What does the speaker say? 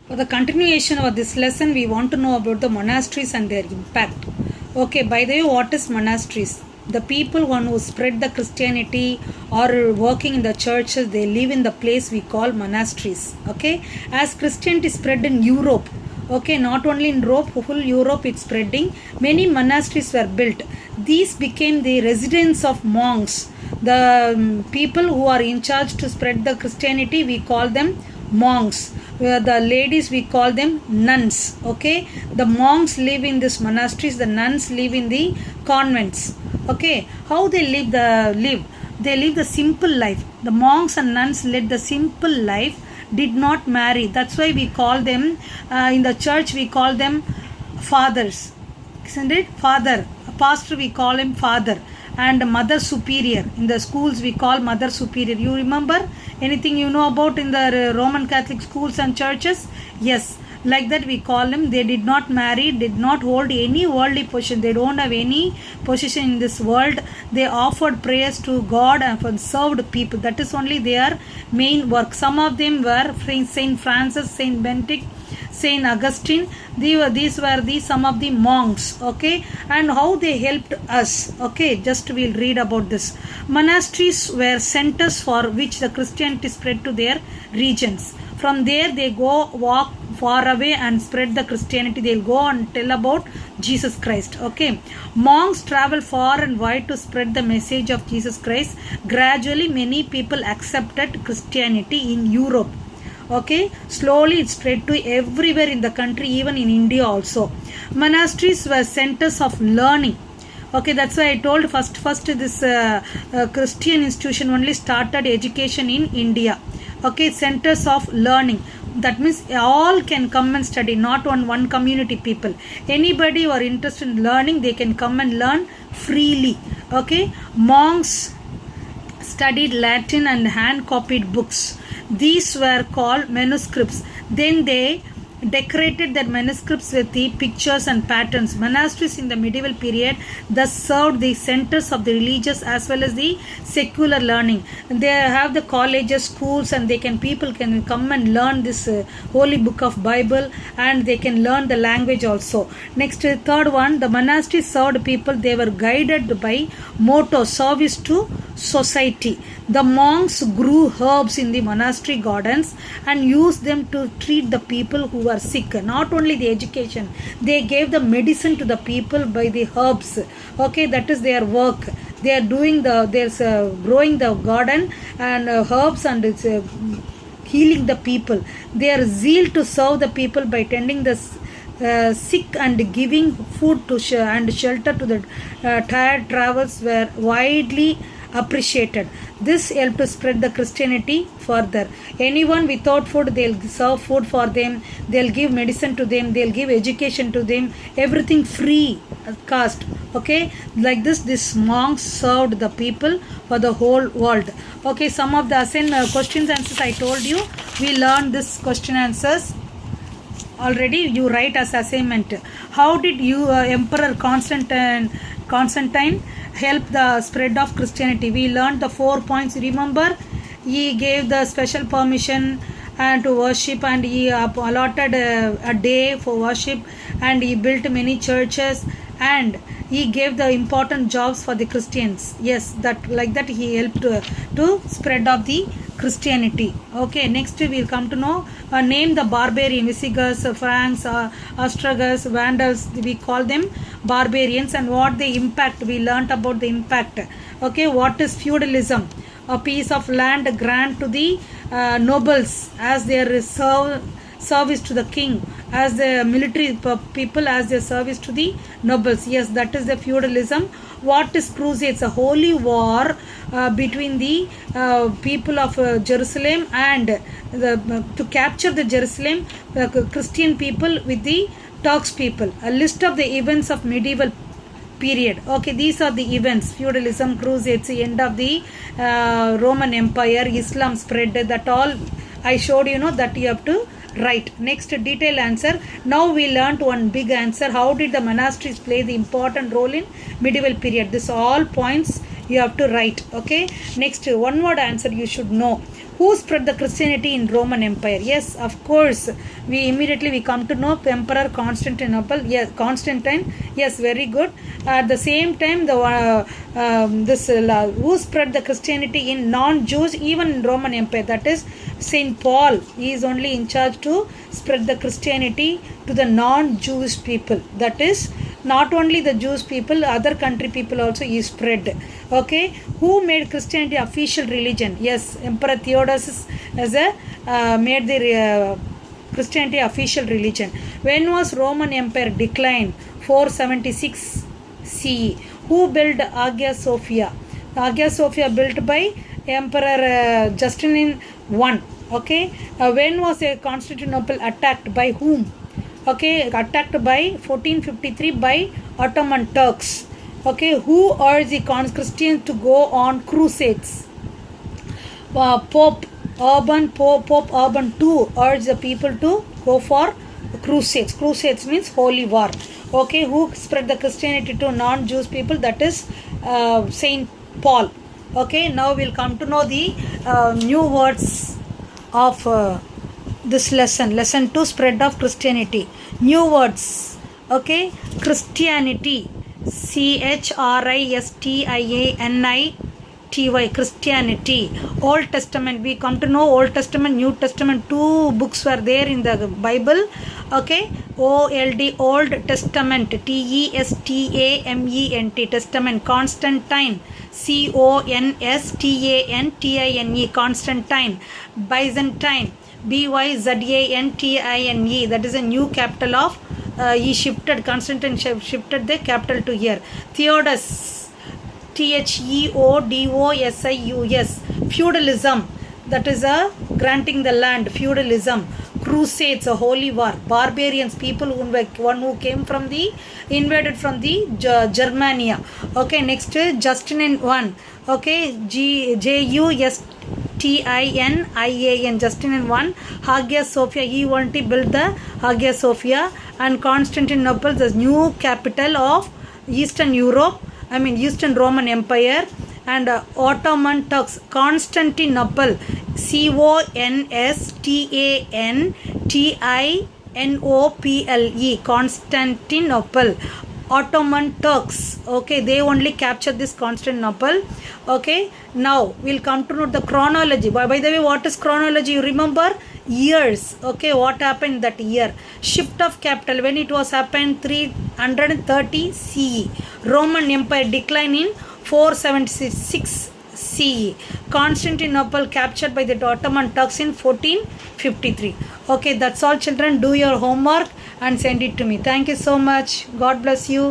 For the continuation of this lesson, we want to know about the monasteries and their impact. Okay, by the way, what is monasteries? The people who spread the Christianity or working in the churches, they live in the place we call monasteries. Okay, as Christianity spread in Europe, okay, not only in Europe, full Europe it's spreading. Many monasteries were built. These became the residence of monks. The people who are in charge to spread the Christianity, we call them monks. The ladies, we call them nuns. Okay, the monks live in these monasteries, the nuns live in the convents. Okay, how they live? They live the simple life. The monks and nuns led the simple life, did not marry. That's why we call them in the church, we call them fathers, isn't it? Father, a pastor, we call him father, and mother superior. In the schools we call mother superior. You remember anything you know about in the Roman Catholic schools and churches? Yes, like that we call them. They did not marry, did not hold any worldly position. They don't have any position in this world. They offered prayers to God and served people. That is only their main work. Some of them were Saint Francis, Saint Benedict, Saint Augustine. These were some of the monks. Okay, and how they helped us. Okay, just we'll read about this. Monasteries were centers for which the Christianity spread to their regions. From there they walk far away and spread the Christianity. They'll go and tell about Jesus Christ. Okay, monks travel far and wide to spread the message of Jesus Christ. Gradually many people accepted Christianity in Europe. Okay, slowly it spread to everywhere in the country, even in India also. Monasteries were centers of learning. Okay, that's why I told first this Christian institution only started education in India. Okay, centers of learning. That means all can come and study, not one community people. Anybody who are interested in learning, they can come and learn freely. Okay, monks studied Latin and hand copied books. These were called manuscripts. Then they decorated their manuscripts with the pictures and patterns. Monasteries in the medieval period thus served the centers of the religious as well as the secular learning. They have the colleges, schools, and people can come and learn this holy book of Bible, and they can learn the language also. Next, third one, the monasteries served people. They were guided by motto, service to society. The monks grew herbs in the monastery gardens and used them to treat the people who were sick. Not only the education, they gave the medicine to the people by the herbs. Okay, that is their work. They are doing growing the garden and herbs, and it's healing the people. Their zeal to serve the people by tending the sick and giving food to and shelter to the tired travelers were widely appreciated. This helped to spread the Christianity further. Anyone without food, they'll serve food for them, they'll give medicine to them, they'll give education to them, everything free cost. Okay, like this monks served the people for the whole world. Okay, some of the questions answers I told you. We learned this question answers already. You write as assignment. How did Emperor Constantine help the spread of Christianity? We learned the 4 points. Remember, he gave the special permission and to worship, and he allotted a day for worship, and he built many churches, and he gave the important jobs for the Christians. Yes, like that he helped to spread of the Christianity. Okay, next we'll come to know name the barbarian. Visigoths, Franks, Ostrogoths, Vandals, we call them barbarians. And what the impact, we learnt about the impact. Okay, what is feudalism? A piece of land grant to the nobles as their service to the king, as the military people as their service to the nobles. Yes, that is the feudalism. What is crusades? A holy war between the people of Jerusalem and to capture the Jerusalem, Christian people with the Turks people. A list of the events of medieval period. Okay, these are the events: feudalism, crusades, the end of the Roman Empire, Islam spread. That all I showed that you have to write. Next, detailed answer. Now we learned one big answer. How did the monasteries play the important role in medieval period? This all points you have to write. Okay, next one word answer you should know. Who spread the Christianity in Roman Empire? Yes, of course. We immediately come to know Emperor Constantinople. Yes, Constantine. Yes, very good. At the same time, who spread the Christianity in non-Jews, even in Roman Empire? That is Saint Paul. He is only in charge to spread the Christianity to the non-Jewish people. That is not only the Jewish people, other country people also he spread. Okay, who made Christianity official religion? Yes, Emperor Theodosius as a made the Christianity official religion. When was Roman Empire declined? 476 CE. Who built Hagia Sophia? Hagia Sophia built by Emperor Justinian I. Okay, when was Constantinople attacked by whom? Okay, attacked by 1453 by Ottoman Turks. Okay, who urged the Christians to go on crusades? Pope Urban II urged the people to go for crusades. Crusades means holy war. Okay, who spread the Christianity to non-Jewish people? That is Saint Paul. Okay, now we'll come to know the new words of this lesson 2, spread of Christianity. New words. Okay, Christianity, Christianity, Christianity. Old Testament, we come to know Old Testament, New Testament, 2 books were there in the Bible. Okay, OLD, Old Testament, TESTAMENT, Testament. Constantine, CONSTANTINE, Constantine. Byzantine, BYZANTINE, that is a new capital of he shifted, Constantine shifted the capital to here. Theodosius, THEODOSIUS, feudalism, that is a granting the land, feudalism. Crusades, a holy war. Barbarians, people who came from the invaded from the Germania. Okay, next Justinian I. Okay, JUSTINIAN, Justinian I. Hagia Sophia, he only built the Hagia Sophia. And Constantinople, the new capital of Eastern Europe, Eastern Roman Empire. And Ottoman Turks, Constantinople, CONSTANTINOPLE, Constantinople. Ottoman Turks, okay, they only captured this Constantinople. Okay, now we'll come to know the chronology. By the way, what is chronology? You remember? Years. Okay, what happened that year? Shift of capital, when it was happened? 330 CE. Roman Empire decline in 476 CE. Constantinople captured by the Ottoman Turks in 1453. Okay, that's all children. Do your homework and send it to me. Thank you so much. God bless you.